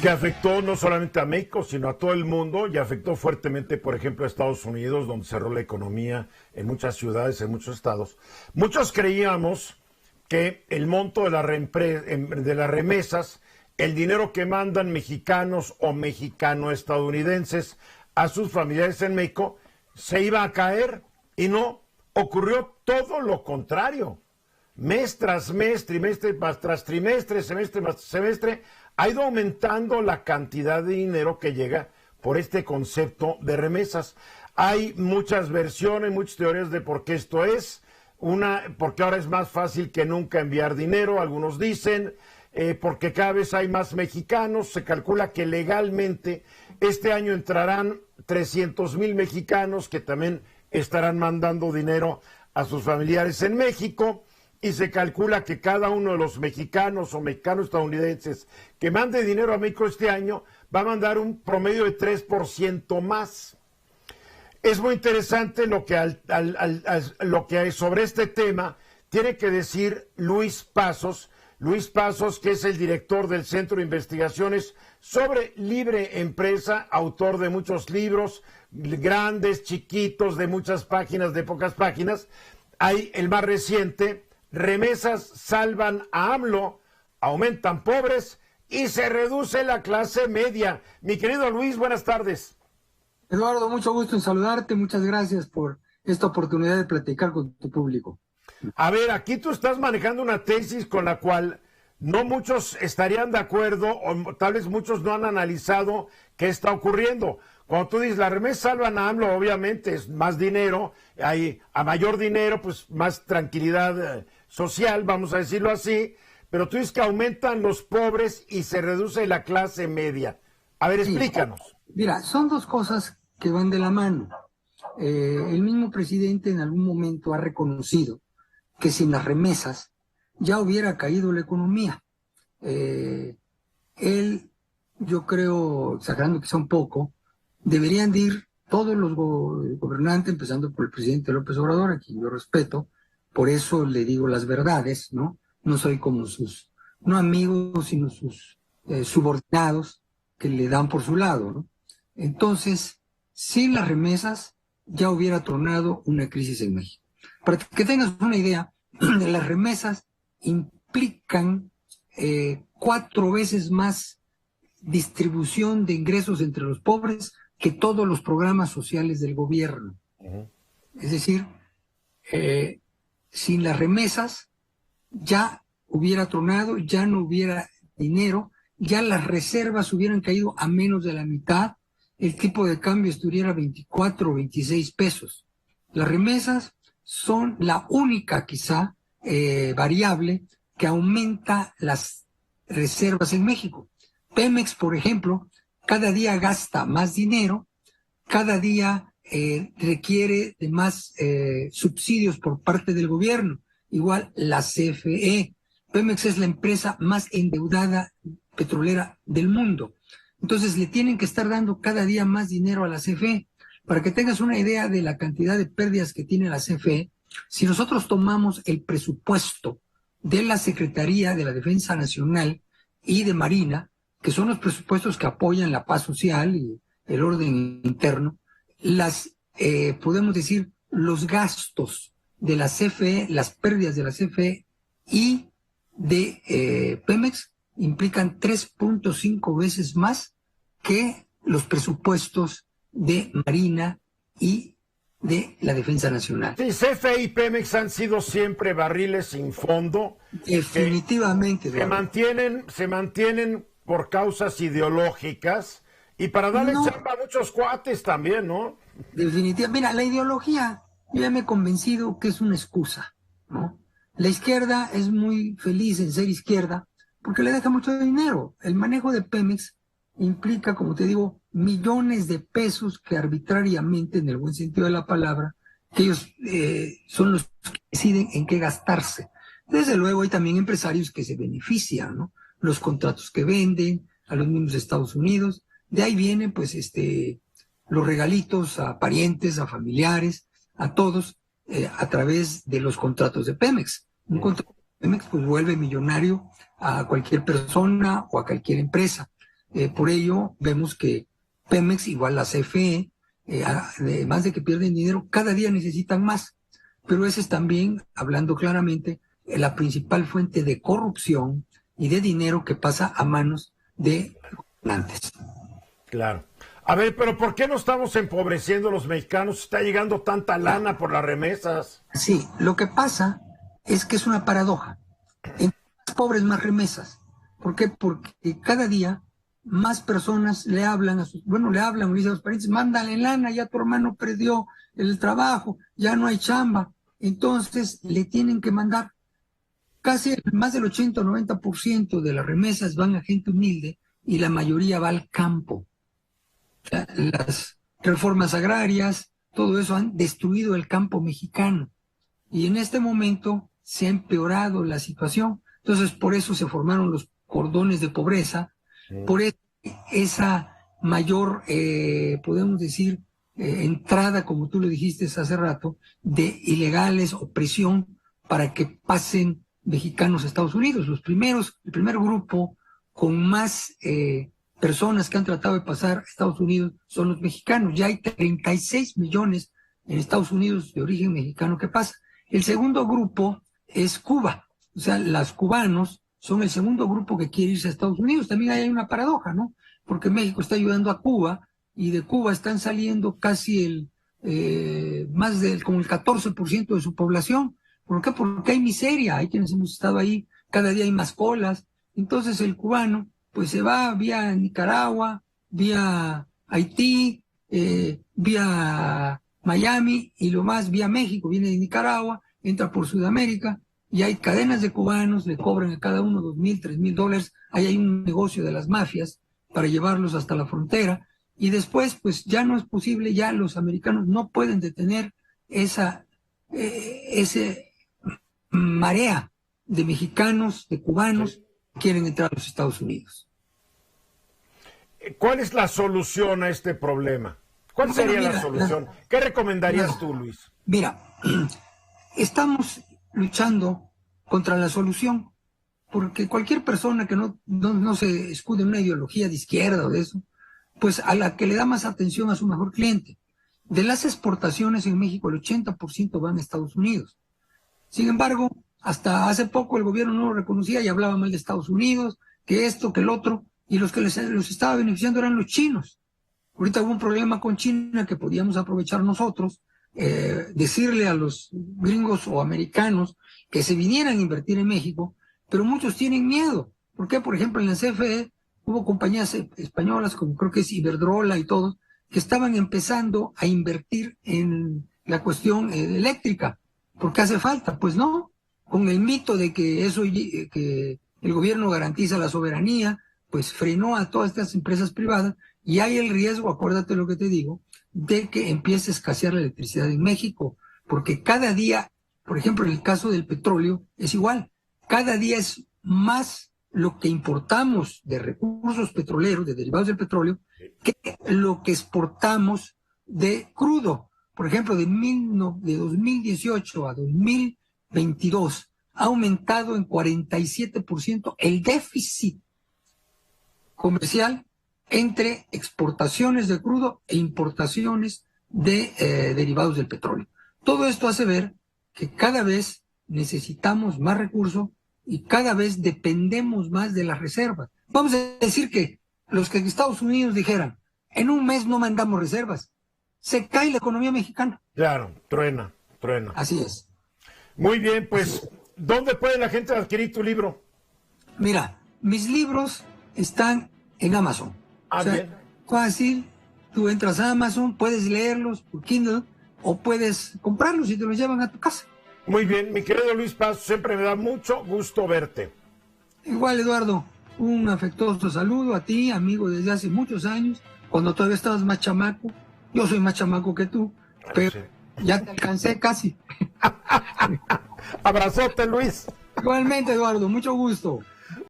que afectó no solamente a México, sino a todo el mundo, y afectó fuertemente, por ejemplo, a Estados Unidos, donde cerró la economía en muchas ciudades, en muchos estados. Muchos creíamos que el monto de las remesas, el dinero que mandan mexicanos o mexicano-estadounidenses a sus familiares en México, se iba a caer, y no, ocurrió todo lo contrario. Mes tras mes, trimestre tras trimestre, semestre tras semestre, ha ido aumentando la cantidad de dinero que llega por este concepto de remesas. Hay muchas versiones, muchas teorías de por qué esto es. Porque ahora es más fácil que nunca enviar dinero, algunos dicen, porque cada vez hay más mexicanos. Se calcula que legalmente este año entrarán 300,000 mexicanos que también estarán mandando dinero a sus familiares en México. Y se calcula que cada uno de los mexicanos o mexicanos estadounidenses que mande dinero a México este año va a mandar un promedio de 3% más. Es muy interesante lo que hay sobre este tema tiene que decir Luis Pasos, que es el director del Centro de Investigaciones sobre Libre Empresa, autor de muchos libros, grandes, chiquitos, de muchas páginas, de pocas páginas. Hay el más reciente, Remesas salvan a AMLO, aumentan pobres y se reduce la clase media. Mi querido Luis, buenas tardes. Eduardo, mucho gusto en saludarte. Muchas gracias por esta oportunidad de platicar con tu público. A ver, aquí tú estás manejando una tesis con la cual no muchos estarían de acuerdo, o tal vez muchos no han analizado qué está ocurriendo. Cuando tú dices, la remesa salvan a AMLO, obviamente es más dinero, a mayor dinero, pues más tranquilidad social, vamos a decirlo así, pero tú dices que aumentan los pobres y se reduce la clase media. A ver, explícanos. Mira, son dos cosas que van de la mano. El mismo presidente en algún momento ha reconocido que sin las remesas ya hubiera caído la economía. Él, yo creo, exagerando quizá un poco, deberían de ir todos los gobernantes, empezando por el presidente López Obrador, a quien yo respeto, por eso le digo las verdades, ¿no? No soy como sus, no amigos, sino sus subordinados que le dan por su lado, ¿no? Entonces, sin las remesas ya hubiera tornado una crisis en México. Para que tengas una idea, las remesas implican 4 veces más distribución de ingresos entre los pobres que todos los programas sociales del gobierno. Es decir, sin las remesas ya hubiera tronado, ya no hubiera dinero, ya las reservas hubieran caído a menos de la mitad, el tipo de cambio estuviera 24 o 26 pesos. Las remesas son la única, quizá, variable que aumenta las reservas en México. Pemex, por ejemplo, cada día gasta más dinero, cada día requiere de más subsidios por parte del gobierno. Igual la CFE. Pemex es la empresa más endeudada petrolera del mundo. Entonces le tienen que estar dando cada día más dinero a la CFE. Para que tengas una idea de la cantidad de pérdidas que tiene la CFE, si nosotros tomamos el presupuesto de la Secretaría de la Defensa Nacional y de Marina, que son los presupuestos que apoyan la paz social y el orden interno, podemos decir, los gastos de la CFE, las pérdidas de la CFE y de Pemex implican 3.5 veces más que los presupuestos de Marina y de la Defensa Nacional. Sí, CFE y Pemex han sido siempre barriles sin fondo. Definitivamente. Se mantienen por causas ideológicas y para darle chamba a muchos cuates también, ¿no? Definitivamente. Mira, la ideología, yo ya me he convencido que es una excusa, ¿no? La izquierda es muy feliz en ser izquierda porque le deja mucho dinero. El manejo de Pemex implica, como te digo, millones de pesos que arbitrariamente, en el buen sentido de la palabra, que ellos son los que deciden en qué gastarse. Desde luego hay también empresarios que se benefician, ¿no? Los contratos que venden a los mismos Estados Unidos. De ahí vienen, pues, los regalitos a parientes, a familiares, a todos, a través de los contratos de Pemex. Un contrato de Pemex, pues, vuelve millonario a cualquier persona o a cualquier empresa. Por ello, vemos que Pemex, igual la CFE, además de que pierden dinero, cada día necesitan más. Pero esa es también, hablando claramente, la principal fuente de corrupción y de dinero que pasa a manos de gobernantes. Claro. A ver, pero ¿por qué no estamos empobreciendo los mexicanos? Está llegando tanta lana por las remesas. Sí, lo que pasa es que es una paradoja. Entre más pobres, más remesas. ¿Por qué? Porque cada día más personas le hablan le dicen a sus parientes, mándale lana, ya tu hermano perdió el trabajo, ya no hay chamba. Entonces le tienen que mandar. Casi más del 80 o 90% de las remesas van a gente humilde y la mayoría va al campo. O sea, las reformas agrarias, todo eso han destruido el campo mexicano. Y en este momento se ha empeorado la situación. Entonces, por eso se formaron los cordones de pobreza, por esa mayor, podemos decir, entrada, como tú lo dijiste hace rato, de ilegales o presión para que pasen mexicanos a Estados Unidos. El primer grupo con más personas que han tratado de pasar a Estados Unidos son los mexicanos. Ya hay 36 millones en Estados Unidos de origen mexicano que pasa. El segundo grupo es Cuba. O sea, los cubanos son el segundo grupo que quiere irse a Estados Unidos. También hay una paradoja, ¿no? Porque México está ayudando a Cuba y de Cuba están saliendo casi como el 14% de su población. ¿Por qué? Porque hay miseria, hay quienes hemos estado ahí, cada día hay más colas. Entonces el cubano pues se va vía Nicaragua, vía Haití, vía Miami y lo más vía México, viene de Nicaragua, entra por Sudamérica y hay cadenas de cubanos, le cobran a cada uno $2,000, $3,000, ahí hay un negocio de las mafias para llevarlos hasta la frontera y después pues ya no es posible, ya los americanos no pueden detener esa marea de mexicanos, de cubanos que quieren entrar a los Estados Unidos. ¿Cuál es la solución a este problema? ¿Cuál sería la solución? ¿Qué recomendarías tú, Luis? Mira, estamos luchando contra la solución, porque cualquier persona que no se escude en una ideología de izquierda o de eso, pues a la que le da más atención a su mejor cliente. De las exportaciones en México, el 80% van a Estados Unidos. Sin embargo, hasta hace poco el gobierno no lo reconocía y hablaba mal de Estados Unidos, que esto, que el otro, y los que los estaba beneficiando eran los chinos. Ahorita hubo un problema con China que podíamos aprovechar nosotros, decirle a los gringos o americanos que se vinieran a invertir en México, pero muchos tienen miedo. ¿Por qué? Por ejemplo, en la CFE hubo compañías españolas, como creo que es Iberdrola y todos, que estaban empezando a invertir en la cuestión eléctrica. ¿Por qué hace falta? Pues no, con el mito de que que el gobierno garantiza la soberanía, pues frenó a todas estas empresas privadas y hay el riesgo, acuérdate lo que te digo, de que empiece a escasear la electricidad en México, porque cada día, por ejemplo, en el caso del petróleo, es igual, cada día es más lo que importamos de recursos petroleros, de derivados del petróleo, que lo que exportamos de crudo. Por ejemplo, de 2018 a 2022 ha aumentado en 47% el déficit comercial entre exportaciones de crudo e importaciones de derivados del petróleo. Todo esto hace ver que cada vez necesitamos más recursos y cada vez dependemos más de las reservas. Vamos a decir que los que en Estados Unidos dijeran, en un mes no mandamos reservas, se cae la economía mexicana. Claro, truena. Así es. Muy bien, pues, ¿dónde puede la gente adquirir tu libro? Mira, mis libros están en Amazon. Bien. Fácil, tú entras a Amazon, puedes leerlos por Kindle o puedes comprarlos y te los llevan a tu casa. Muy bien, mi querido Luis Paz, siempre me da mucho gusto verte. Igual, Eduardo, un afectuoso saludo a ti, amigo desde hace muchos años, cuando todavía estabas más chamaco. Yo soy más chamaco que tú, pero sí, ya te alcancé casi. Abrazote, Luis. Igualmente, Eduardo, mucho gusto.